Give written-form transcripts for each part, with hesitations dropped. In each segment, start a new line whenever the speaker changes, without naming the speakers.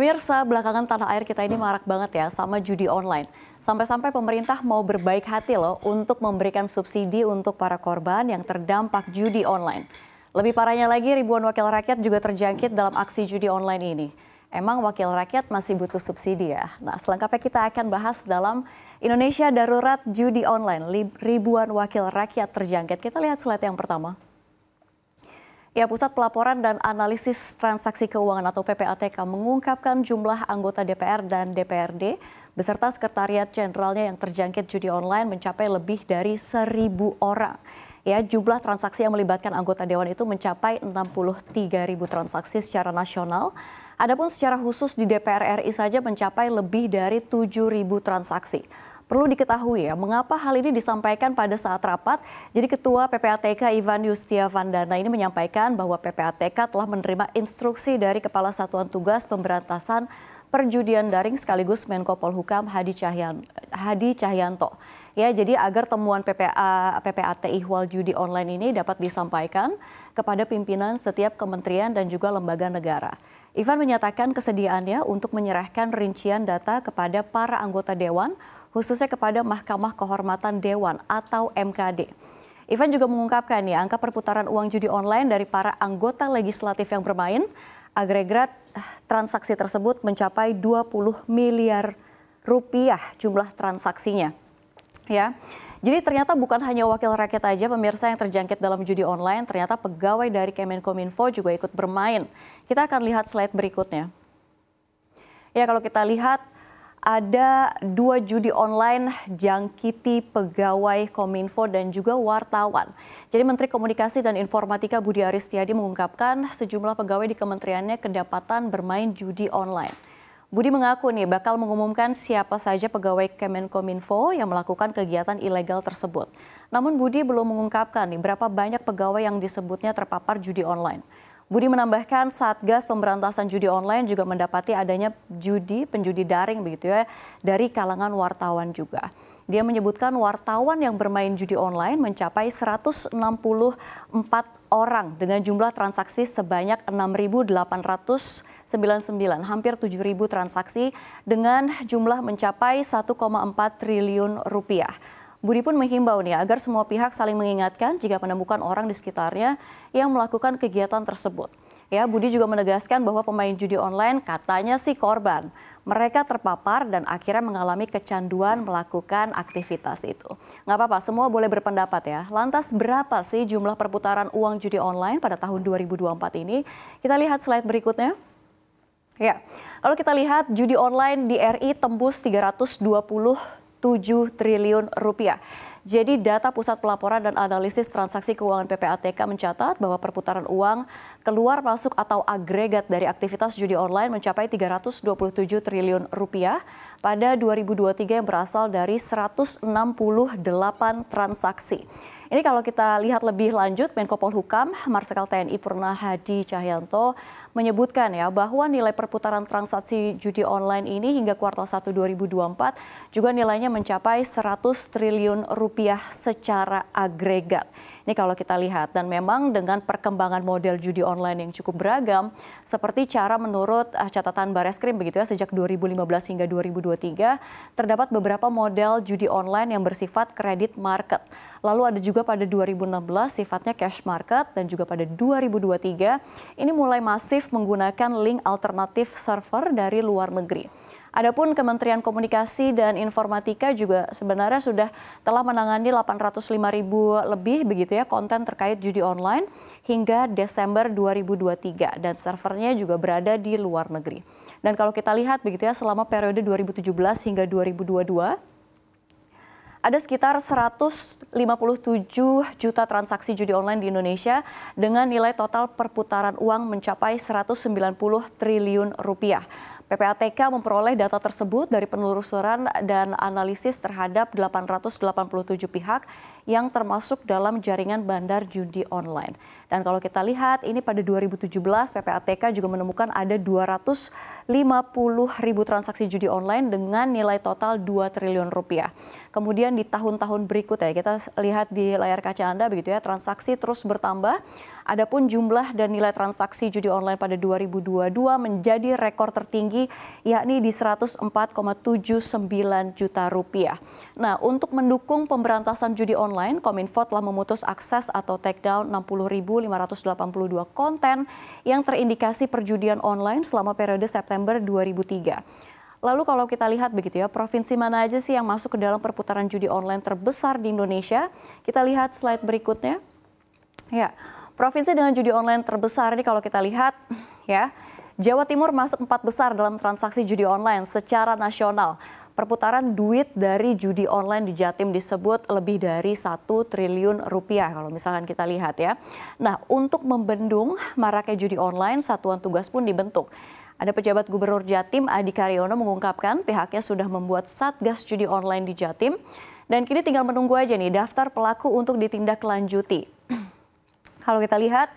Pemirsa, belakangan tanah air kita ini marak banget ya sama judi online. Sampai-sampai pemerintah mau berbaik hati loh untuk memberikan subsidi untuk para korban yang terdampak judi online. Lebih parahnya lagi, ribuan wakil rakyat juga terjangkit dalam aksi judi online ini. Emang wakil rakyat masih butuh subsidi ya? Nah, selengkapnya kita akan bahas dalam Indonesia Darurat Judi Online. Ribuan wakil rakyat terjangkit. Kita lihat slide yang pertama. Ya, Pusat Pelaporan dan Analisis Transaksi Keuangan atau PPATK mengungkapkan jumlah anggota DPR dan DPRD beserta Sekretariat Jenderalnya yang terjangkit judi online mencapai lebih dari 1.000 orang. Ya, jumlah transaksi yang melibatkan anggota Dewan itu mencapai 63.000 transaksi secara nasional. Adapun secara khusus di DPR RI saja mencapai lebih dari 7.000 transaksi. Perlu diketahui ya, mengapa hal ini disampaikan pada saat rapat. Jadi Ketua PPATK Ivan Yustiavandana ini menyampaikan bahwa PPATK telah menerima instruksi dari Kepala Satuan Tugas Pemberantasan Perjudian Daring sekaligus Menko Polhukam Hadi Cahyanto. Ya, jadi agar temuan PPAT ihwal judi online ini dapat disampaikan kepada pimpinan setiap kementerian dan juga lembaga negara. Ivan menyatakan kesediaannya untuk menyerahkan rincian data kepada para anggota Dewan, khususnya kepada Mahkamah Kehormatan Dewan atau MKD. Ivan juga mengungkapkan ya, angka perputaran uang judi online dari para anggota legislatif yang bermain, agregat transaksi tersebut mencapai 20 miliar rupiah jumlah transaksinya. Ya, jadi ternyata bukan hanya wakil rakyat aja pemirsa yang terjangkit dalam judi online, ternyata pegawai dari Kemenkominfo juga ikut bermain. Kita akan lihat slide berikutnya. Ya, kalau kita lihat ada 2 judi online jangkiti pegawai Kominfo dan juga wartawan. Jadi Menteri Komunikasi dan Informatika Budi Aris Setiadi mengungkapkan sejumlah pegawai di kementeriannya kedapatan bermain judi online. Budi mengaku nih bakal mengumumkan siapa saja pegawai Kemenkominfo yang melakukan kegiatan ilegal tersebut. Namun Budi belum mengungkapkan nih berapa banyak pegawai yang disebutnya terpapar judi online. Budi menambahkan Satgas Pemberantasan Judi Online juga mendapati adanya penjudi daring begitu ya dari kalangan wartawan juga. Dia menyebutkan wartawan yang bermain judi online mencapai 164 orang dengan jumlah transaksi sebanyak 6.899, hampir 7.000 transaksi dengan jumlah mencapai 1,4 triliun rupiah. Budi pun menghimbau nih agar semua pihak saling mengingatkan jika menemukan orang di sekitarnya yang melakukan kegiatan tersebut. Ya, Budi juga menegaskan bahwa pemain judi online katanya sih korban. Mereka terpapar dan akhirnya mengalami kecanduan melakukan aktivitas itu. Nggak apa-apa, semua boleh berpendapat ya. Lantas berapa sih jumlah perputaran uang judi online pada tahun 2024 ini? Kita lihat slide berikutnya. Ya, kalau kita lihat judi online di RI tembus 327 triliun rupiah. Jadi data Pusat Pelaporan dan Analisis Transaksi Keuangan PPATK mencatat bahwa perputaran uang keluar masuk atau agregat dari aktivitas judi online mencapai 327 triliun rupiah pada 2023 yang berasal dari 168 transaksi. Ini kalau kita lihat lebih lanjut, Menko Polhukam Marsikal TNI Purna Hadi Cahyanto menyebutkan ya bahwa nilai perputaran transaksi judi online ini hingga kuartal 1 2024 juga nilainya mencapai 100 triliun rupiah secara agregat. Ini kalau kita lihat, dan memang dengan perkembangan model judi online yang cukup beragam, seperti cara menurut catatan Bareskrim begitu ya, sejak 2015 hingga 2023, terdapat beberapa model judi online yang bersifat kredit market. Lalu ada juga pada 2016 sifatnya cash market, dan juga pada 2023 ini mulai masif menggunakan link alternatif server dari luar negeri. Adapun Kementerian Komunikasi dan Informatika juga sebenarnya sudah telah menangani 805.000 lebih begitu ya konten terkait judi online hingga Desember 2023 dan servernya juga berada di luar negeri. Dan kalau kita lihat begitu ya selama periode 2017 hingga 2022 ada sekitar 157 juta transaksi judi online di Indonesia dengan nilai total perputaran uang mencapai 190 triliun rupiah. PPATK memperoleh data tersebut dari penelusuran dan analisis terhadap 887 pihak yang termasuk dalam jaringan bandar judi online. Dan kalau kita lihat ini pada 2017 PPATK juga menemukan ada 250 ribu transaksi judi online dengan nilai total 2 triliun rupiah. Kemudian di tahun-tahun berikutnya kita lihat di layar kaca Anda begitu ya, transaksi terus bertambah. Adapun jumlah dan nilai transaksi judi online pada 2022 menjadi rekor tertinggi yakni di 104,79 juta rupiah. Nah, untuk mendukung pemberantasan judi online, Kominfo telah memutus akses atau takedown 60.582 konten yang terindikasi perjudian online selama periode September 2003. Lalu kalau kita lihat begitu ya, provinsi mana aja sih yang masuk ke dalam perputaran judi online terbesar di Indonesia? Kita lihat slide berikutnya. Ya, provinsi dengan judi online terbesar ini kalau kita lihat ya, Jawa Timur masuk 4 besar dalam transaksi judi online secara nasional. Perputaran duit dari judi online di Jatim disebut lebih dari 1 triliun rupiah kalau misalkan kita lihat ya. Nah, untuk membendung maraknya judi online, satuan tugas pun dibentuk. Ada pejabat Gubernur Jatim Adi Karyono mengungkapkan pihaknya sudah membuat Satgas Judi Online di Jatim dan kini tinggal menunggu aja nih daftar pelaku untuk ditindaklanjuti. Kalau kita lihat,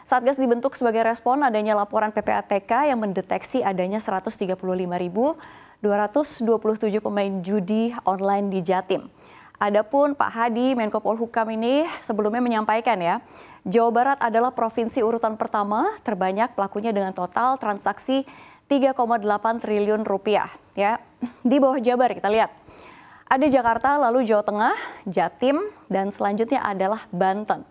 Satgas dibentuk sebagai respon adanya laporan PPATK yang mendeteksi adanya 135.227 pemain judi online di Jatim. Adapun Pak Hadi, Menko Polhukam ini sebelumnya menyampaikan ya, Jawa Barat adalah provinsi urutan pertama terbanyak pelakunya dengan total transaksi 3,8 triliun rupiah. Ya, di bawah Jabar kita lihat. Ada Jakarta, lalu Jawa Tengah, Jatim, dan selanjutnya adalah Banten.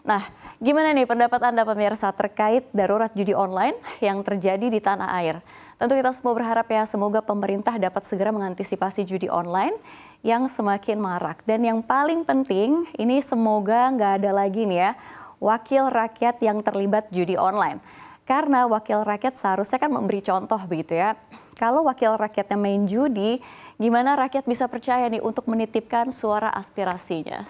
Nah, gimana nih pendapat Anda pemirsa terkait darurat judi online yang terjadi di tanah air? Tentu kita semua berharap ya semoga pemerintah dapat segera mengantisipasi judi online yang semakin marak. Dan yang paling penting ini semoga nggak ada lagi nih ya wakil rakyat yang terlibat judi online. Karena wakil rakyat seharusnya kan memberi contoh begitu ya. Kalau wakil rakyatnya main judi, gimana rakyat bisa percaya nih untuk menitipkan suara aspirasinya?